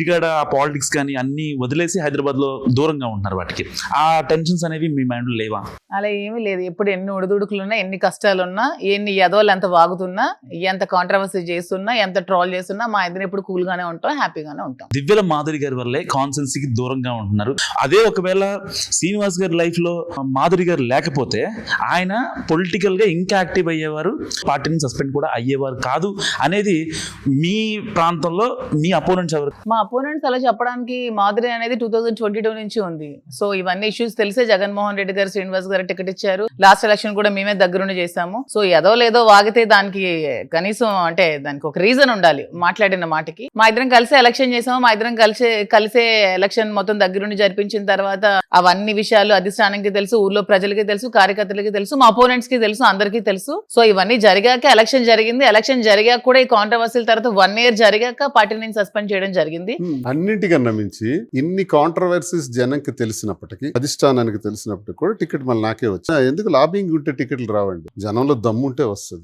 ఇక్కడ ఆ పాలిటిక్స్ కానీ అన్ని వదిలేసి హైదరాబాద్ లో దూరంగా ఉంటున్నారు వాటికి. ఆ టెన్షన్స్ అనేవి మీ మైండ్ లో లేవా? అలా ఏమీ లేదు. ఎప్పుడు ఎన్ని ఒడిదుడుకులున్నా, ఎన్ని కష్టాలున్నా, ఎన్ని ఎదవలు ఎంత వాగుతున్నా, ఎంత కాంట్రవర్సీ చేస్తున్నా, ఎంత ట్రోల్ చేస్తున్నా మా ఇద్దరు ఎప్పుడు కూల్ గానే ఉంటాం, హ్యాపీగానే ఉంటాం. దివ్యల మాధురి గారి వల్లే కాన్సెన్సీకి దూరంగా ఉంటున్నారు. అదే ఒకవేళ శ్రీనివాస్ గారి లైఫ్ లో మాధురి గారు లేకపోతే ఆయన పొలిటికల్ గా ఇంకా యాక్టివ్ అయ్యేవారు, పార్టీని సస్పెండ్ కూడా అయ్యేవారు కాదు అనేది మీ ప్రాంతంలో మీ అపోనెంట్స్ ఎవరు? మా అపోనెంట్స్ అలా చెప్పడానికి మాధురి అనేది 2022 నుంచి ఉంది. సో ఇవన్నీ ఇష్యూస్ తెలిసే జగన్మోహన్ రెడ్డి గారు శ్రీనివాస్ గారు టికెట్ ఇచ్చారు. లాస్ట్ ఎలక్షన్ కూడా మేమే దగ్గరుండి చేశాము. సో ఏదో లేదో వాగితే దానికి కనీసం అంటే దానికి ఒక రీజన్ ఉండాలి. మాట్లాడిన మాటకి మా ఇద్దరం కలిసి ఎలక్షన్ చేసాము. మా ఇద్దరం కలిసే ఎలక్షన్ మొత్తం దగ్గరుండి జరిపించిన తర్వాత అవన్నీ విషయాలు అధిష్టానానికి తెలుసు, ఊర్లో ప్రజలకి తెలుసు, కార్యకర్తలకి తెలుసు, మా అపోనెంట్స్ కి తెలుసు, అందరికీ తెలుసు. సో ఇవన్నీ జరిగాక ఎలక్షన్ జరిగింది. ఎలక్షన్ జరిగాక కూడా ఈ కాంట్రవర్సీల తర్వాత 1 year జరిగాక పార్టీని సస్పెండ్ చేయడం జరిగింది. అన్నింటికన్నా మించి ఇన్ని కాంట్రవర్సీస్ జనంకి తెలిసినప్పటికీ, అధిష్టానానికి తెలిసినప్పటికీ కూడా టికెట్ మళ్ళీ నాకే వచ్చి ఎందుకు లాబింగ్ ఉంటే టికెట్లు రావండి? జనంలో దమ్ముంటే వస్తుంది.